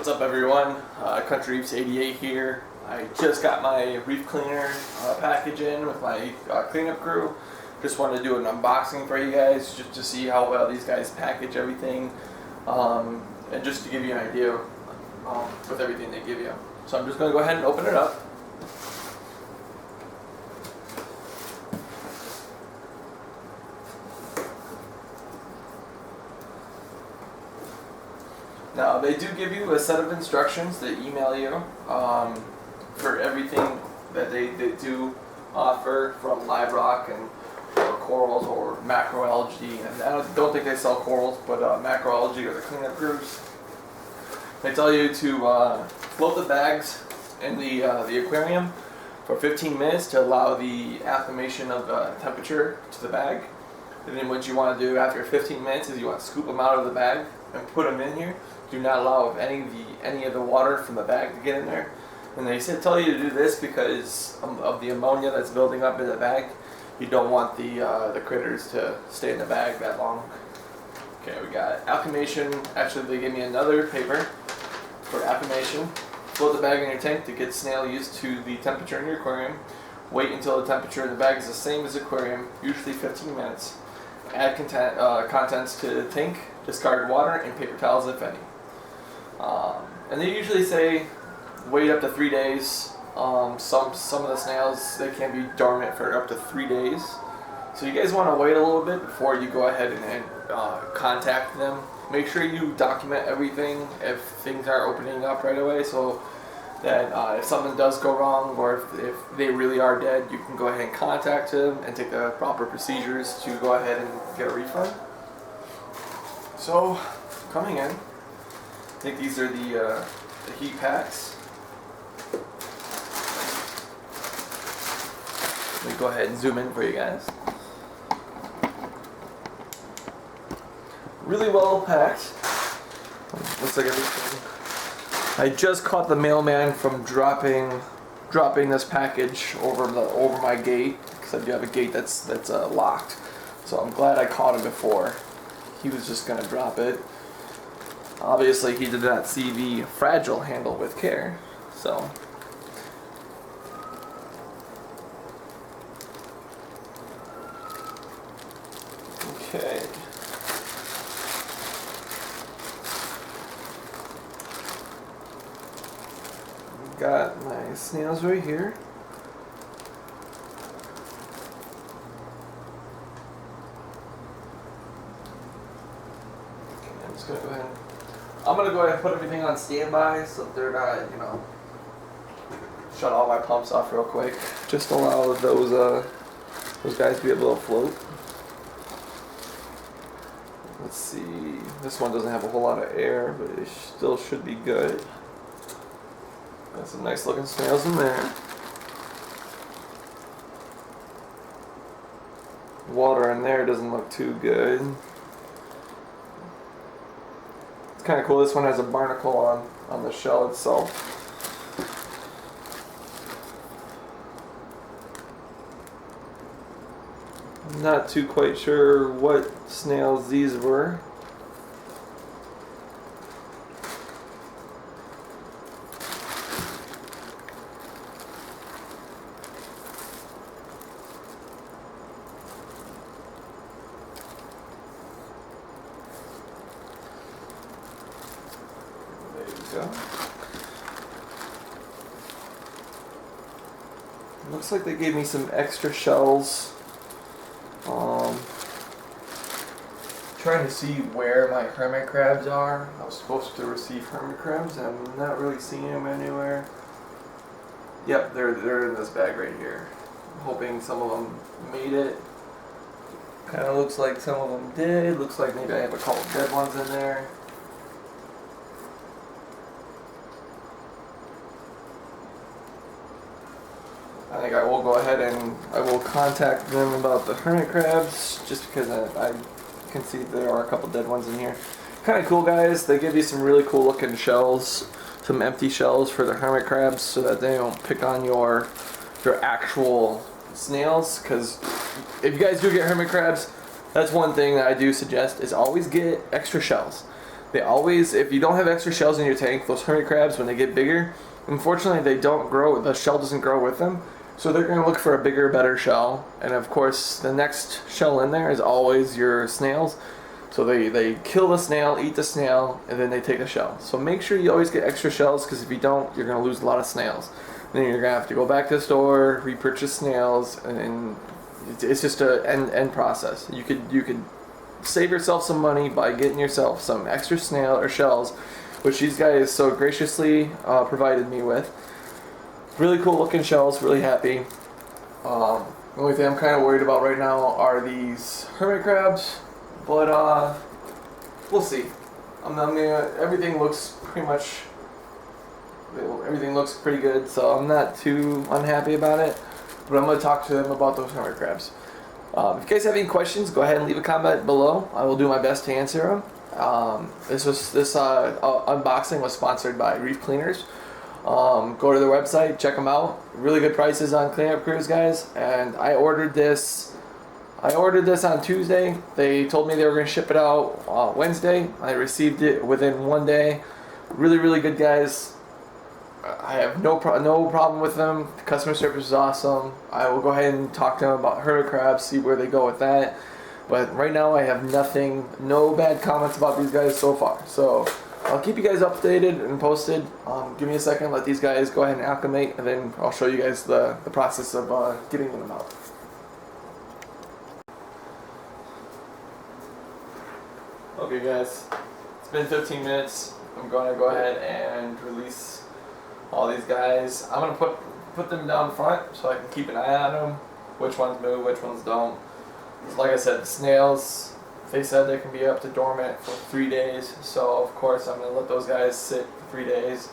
What's up, everyone? Country Reefs 88 here. I just got my reef cleaner package in with my cleanup crew. Just wanted to do an unboxing for you guys, just to see how well these guys package everything, and just to give you an idea with everything they give you. So I'm just going to go ahead and open it up. Now, they do give you a set of instructions that email you for everything that they do offer, from live rock and or corals or macroalgae. And I don't think they sell corals, but macroalgae are the cleanup groups. They tell you to float the bags in the aquarium for 15 minutes to allow the acclimation of temperature to the bag. And then what you want to do after 15 minutes is you want to scoop them out of the bag and put them in here. Do not allow any of the water from the bag to get in there. And they tell you to do this because of the ammonia that's building up in the bag. You don't want the critters to stay in the bag that long. Okay, we got acclimation. Actually, they gave me another paper for acclimation. Float the bag in your tank to get snail used to the temperature in your aquarium. Wait until the temperature in the bag is the same as the aquarium, usually 15 minutes. Add contents to the tank. Discard water and paper towels if any. And they usually say wait up to 3 days. Some of the snails, they can be dormant for up to 3 days. So you guys want to wait a little bit before you go ahead and contact them. Make sure you document everything if things aren't opening up right away, so that if something does go wrong or if they really are dead, you can go ahead and contact them and take the proper procedures to go ahead and get a refund. So, coming in, I think these are the heat packs. Let me go ahead and zoom in for you guys. Really well packed. Looks like everything. I just caught the mailman from dropping this package over my gate, because I do have a gate that's locked. So I'm glad I caught him before. He was just gonna drop it. Obviously, he did not see the fragile handle with care. So. Okay. Got my snails right here. Okay, I'm just gonna go ahead. I'm gonna go ahead and put everything on standby so that they're not, shut all my pumps off real quick. Just allow those guys to be able to float. Let's see. This one doesn't have a whole lot of air, but it still should be good. Got some nice looking snails in there. Water in there doesn't look too good. It's kind of cool. This one has a barnacle on the shell itself. I'm not too quite sure what snails these were. Looks like they gave me some extra shells. Trying to see where my hermit crabs are. I was supposed to receive hermit crabs. I'm not really seeing them anywhere. Yep, they're in this bag right here. I'm hoping some of them made it. Kind of looks like some of them did. Looks like maybe I have a couple dead ones in there. I think I will go ahead and I will contact them about the hermit crabs, just because I can see there are a couple dead ones in here. Kind of cool, guys. They give you some really cool looking shells, some empty shells for the hermit crabs, so that they don't pick on your actual snails. Because if you guys do get hermit crabs, that's one thing that I do suggest, is always get extra shells. They always, if you don't have extra shells in your tank, those hermit crabs, when they get bigger, unfortunately they don't grow, the shell doesn't grow with them. So they're going to look for a bigger, better shell. And of course, the next shell in there is always your snails. So they kill the snail, eat the snail, and then they take a shell. So make sure you always get extra shells, because if you don't, you're going to lose a lot of snails. Then you're going to have to go back to the store, repurchase snails, and it's just an end process. You could save yourself some money by getting yourself some extra snail or shells, which these guys so graciously provided me with. Really cool looking shells, really happy. The only thing I'm kind of worried about right now are these hermit crabs, but we'll see. Everything looks pretty good, so I'm not too unhappy about it. But I'm going to talk to them about those hermit crabs. If you guys have any questions, go ahead and leave a comment below. I will do my best to answer them. This unboxing was sponsored by Reef Cleaners. Go to their website, check them out. Really good prices on cleanup crews, guys. And I ordered this on Tuesday. They told me they were going to ship it out Wednesday. I received it within 1 day. Really good guys. I have no problem with them. The customer service is awesome. I will go ahead and talk to them about hermit crabs, see where they go with that. But right now I have no bad comments about these guys so far. So I'll keep you guys updated and posted. Give me a second, let these guys go ahead and acclimate, and then I'll show you guys the process of getting them out. Okay guys, it's been 15 minutes. I'm going to go ahead and release all these guys. I'm going to put them down front so I can keep an eye on them, which ones move, which ones don't. Like I said, the snails, they said they can be up to dormant for 3 days, so of course I'm going to let those guys sit for 3 days.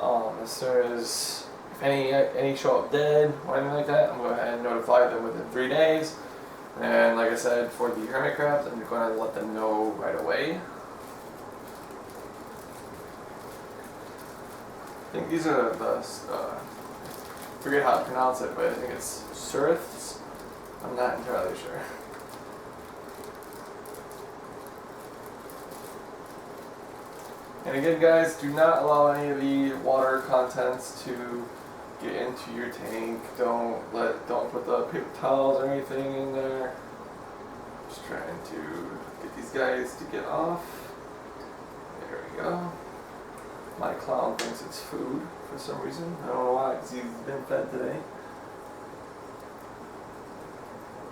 As soon as if any show up dead or anything like that, I'm going to go ahead and notify them within 3 days. And like I said, for the hermit crabs, I'm going to let them know right away. I think these are the, forget how to pronounce it, but I think it's suriths. I'm not entirely sure. And again guys, do not allow any of the water contents to get into your tank. Don't put the paper towels or anything in there. Just trying to get these guys to get off. There we go. My clown thinks it's food for some reason. I don't know why, because he's been fed today.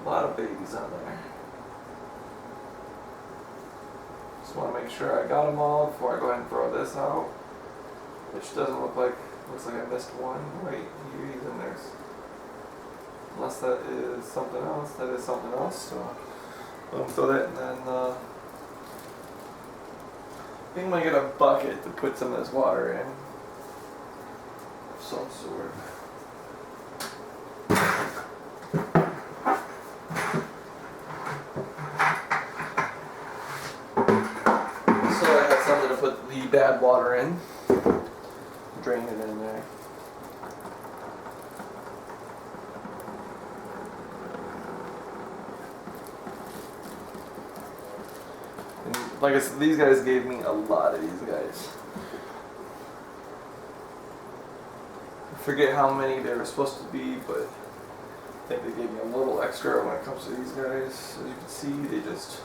A lot of babies on there. Just want to make sure I got them all before I go ahead and throw this out. Which doesn't look like, looks like I missed one. Wait, he's in there. Unless that is something else. That is something else. So I'll throw that, and then I think I'm going to get a bucket to put some of this water in. Of some sort. So I have something to put the bad water in. Drain it in there. And like I said, these guys gave me a lot of these guys. I forget how many they were supposed to be, but I think they gave me a little extra when it comes to these guys. As you can see, they just...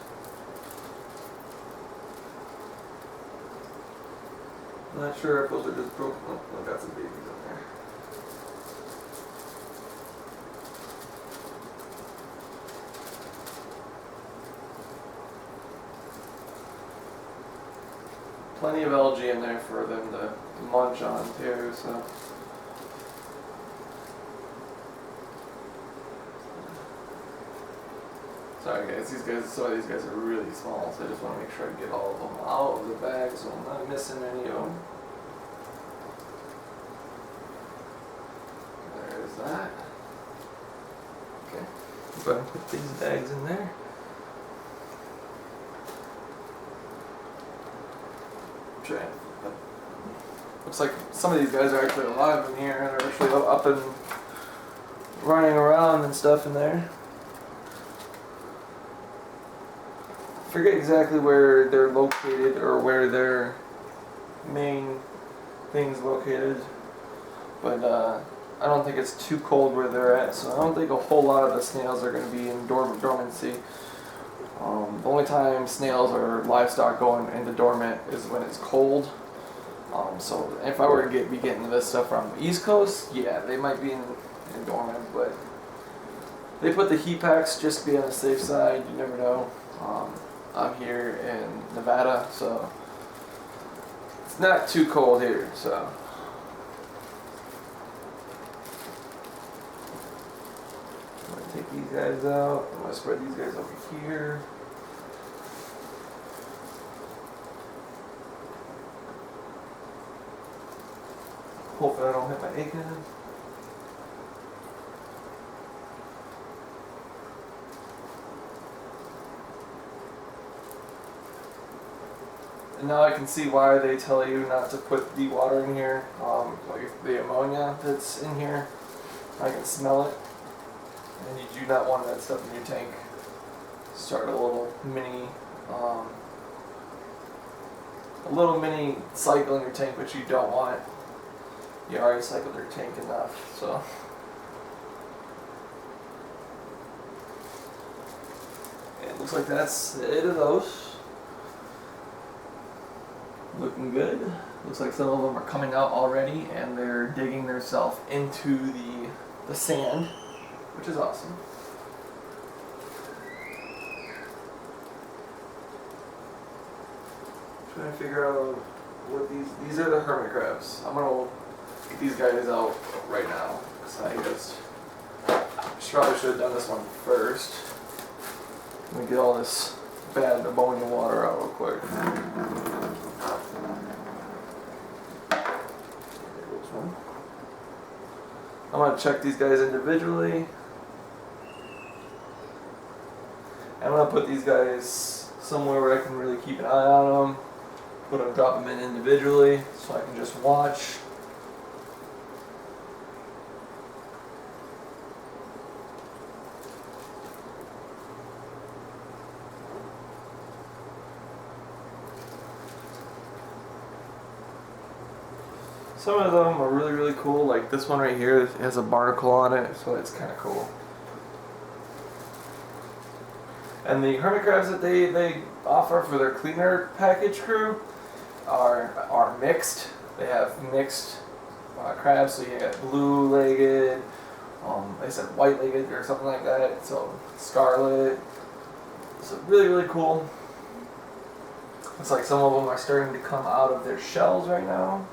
I'm not sure if those are just broken. Oh, I've got some babies in there. Plenty of algae in there for them to munch on too, so. Sorry guys, some of these guys are really small, so I just want to make sure I get all of them out of the bag so I'm not missing any of them. There's that. Okay, go ahead and put these bags in there. Try. Looks like some of these guys are actually alive in here and are actually up and running around and stuff in there. forget exactly where they're located or where their main thing's located, but I don't think it's too cold where they're at, so I don't think a whole lot of the snails are going to be in dormancy. The only time snails or livestock go into dormant is when it's cold. So if I were to be getting this stuff from the East Coast, yeah, they might be in dormant, but they put the heat packs just to be on the safe side. You never know. I'm here in Nevada, so it's not too cold here. So I'm gonna take these guys out. I'm gonna spread these guys over here. Hopefully I don't hit my egg. And now I can see why they tell you not to put the water in here, like the ammonia that's in here. I can smell it, and you do not want that stuff in your tank. Start a little mini cycle in your tank, which you don't want. You already cycled your tank enough, so. And it looks like that's it of those. Looking good. Looks like some of them are coming out already, and they're digging themselves into the sand, which is awesome. Trying to figure out what these are the hermit crabs. I'm gonna get these guys out right now because I just probably should have done this one first. Let me get all this bad ammonia water out real quick. I'm going to check these guys individually. I'm going to put these guys somewhere where I can really keep an eye on them. Drop them in individually so I can just watch. Some of them are really, really cool. Like this one right here has a barnacle on it, so it's kind of cool. And the hermit crabs that they offer for their cleaner package crew are mixed. They have mixed crabs, so you got blue-legged, they said white-legged or something like that. So scarlet. So really, really cool. It's like some of them are starting to come out of their shells right now.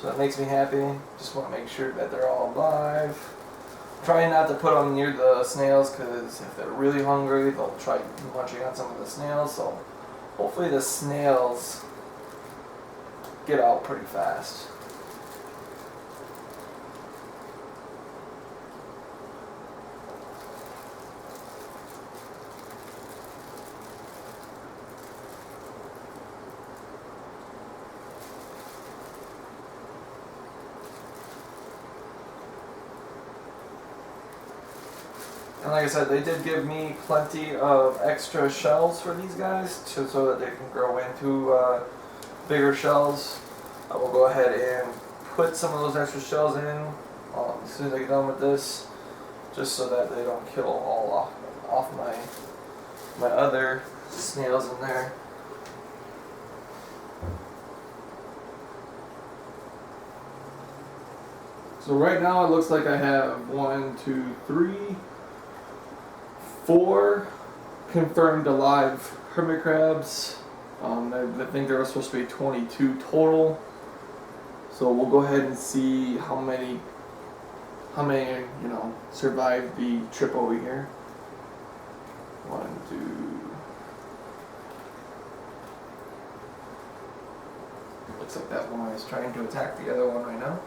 So that makes me happy. Just want to make sure that they're all alive. Trying not to put them near the snails because if they're really hungry, they'll try munching on some of the snails. So hopefully the snails get out pretty fast. And like I said, they did give me plenty of extra shells for these guys so that they can grow into bigger shells. I will go ahead and put some of those extra shells in as soon as I get done with this, just so that they don't kill all off my other snails in there. So right now it looks like I have 4 confirmed alive hermit crabs. I think there were supposed to be 22 total. So we'll go ahead and see how many survived the trip over here. 1, 2. Looks like that one is trying to attack the other one right now.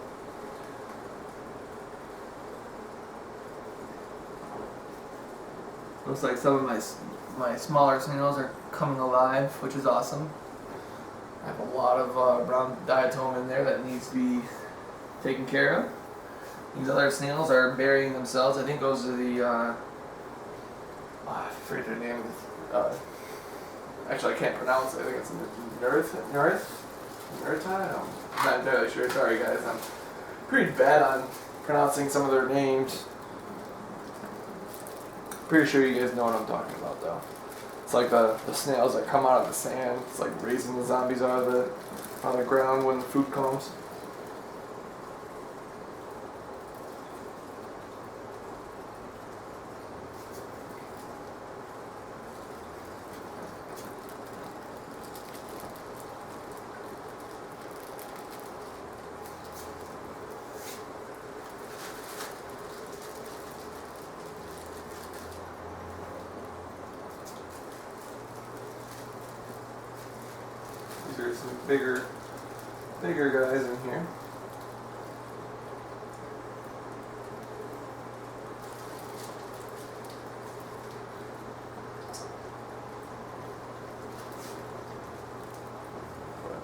Looks like some of my smaller snails are coming alive, which is awesome. I have a lot of brown diatom in there that needs to be taken care of. These other snails are burying themselves. I think those are the I forget their name. Actually, I can't pronounce it. I think it's Nerta? I'm not entirely sure. Sorry, guys. I'm pretty bad on pronouncing some of their names. Pretty sure you guys know what I'm talking about, though. It's like the snails that come out of the sand. It's like raising the zombies out of the ground when the food comes. These are some bigger guys in here.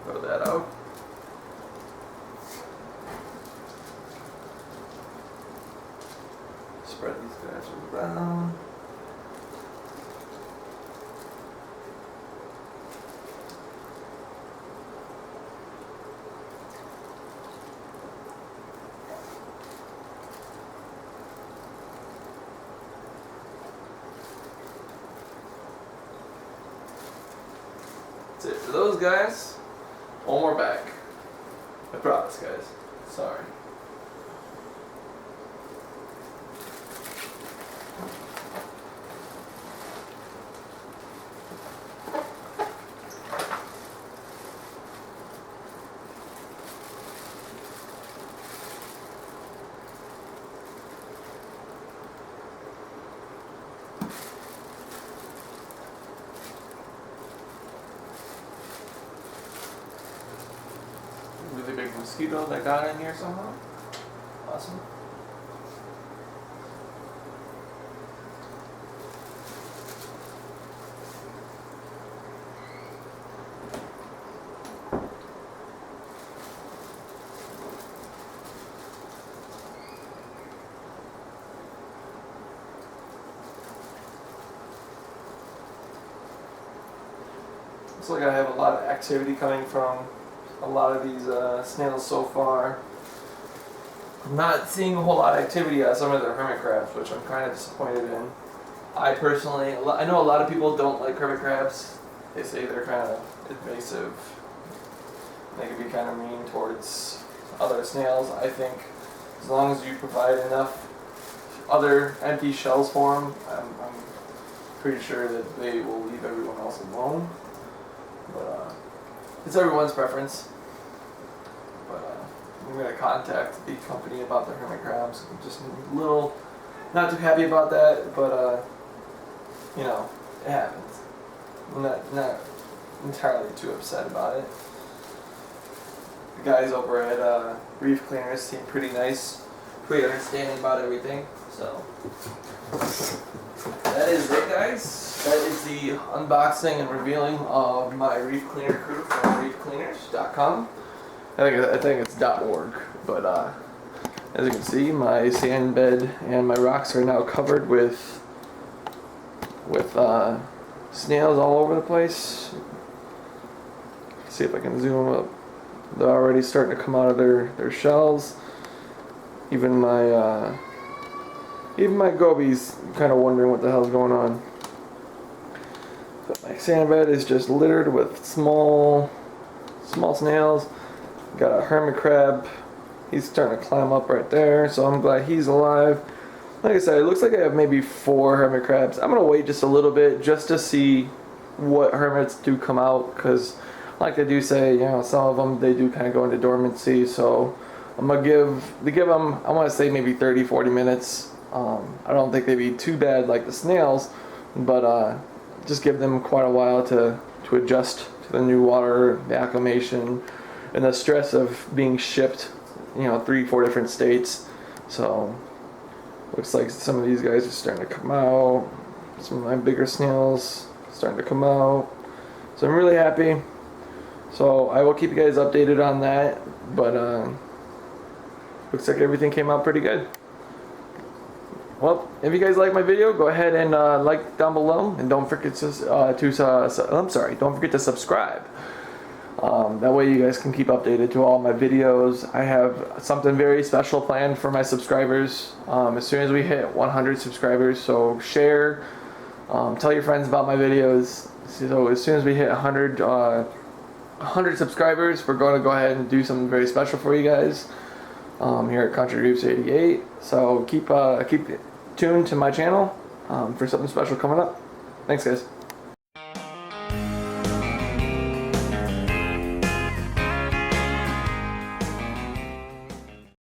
Throw that out. Spread these guys around. That's it for those guys. One more back. I promise, guys. Sorry. Really big mosquito that got in here somehow. Awesome. Looks like I have a lot of activity coming from a lot of these snails so far. I'm not seeing a whole lot of activity on some of the hermit crabs, which I'm kind of disappointed in. I personally, I know a lot of people don't like hermit crabs. They say they're kind of invasive. They can be kind of mean towards other snails. I think as long as you provide enough other empty shells for them, I'm pretty sure that they will leave everyone else alone. But it's everyone's preference. But I'm going to contact the company about the hermit crabs. I'm just a little not too happy about that, but you know, it happens. I'm not entirely too upset about it. The guys over at Reef Cleaners seem pretty nice, pretty understanding about everything. So that is it, guys. That is the unboxing and revealing of my reef cleaner crew from reefcleaners.com. I think it's .org, but as you can see, my sand bed and my rocks are now covered with snails all over the place. See if I can zoom up. They're already starting to come out of their shells. Even my goby's kind of wondering what the hell's going on. But my sand bed is just littered with small snails. Got a hermit crab. He's starting to climb up right there, so I'm glad he's alive. Like I said, it looks like I have maybe 4 hermit crabs. I'm gonna wait just a little bit just to see what hermits do come out, because like they do say, you know, some of them they do kind of go into dormancy. So I'm gonna give them, I want to say maybe 30-40 minutes. I don't think they'd be too bad like the snails, but just give them quite a while to adjust to the new water, the acclimation, and the stress of being shipped, you know, 3-4 different states. So looks like some of these guys are starting to come out. Some of my bigger snails starting to come out. So I'm really happy. So I will keep you guys updated on that. But looks like everything came out pretty good. well, if you guys like my video, go ahead and like down below, and don't forget to don't forget to subscribe. That way you guys can keep updated to all my videos. I have something very special planned for my subscribers as soon as we hit 100 subscribers. So share, tell your friends about my videos. So as soon as we hit 100 subscribers, we're going to go ahead and do something very special for you guys here at Country Reefs 88. So keep tuned to my channel for something special coming up. Thanks, guys.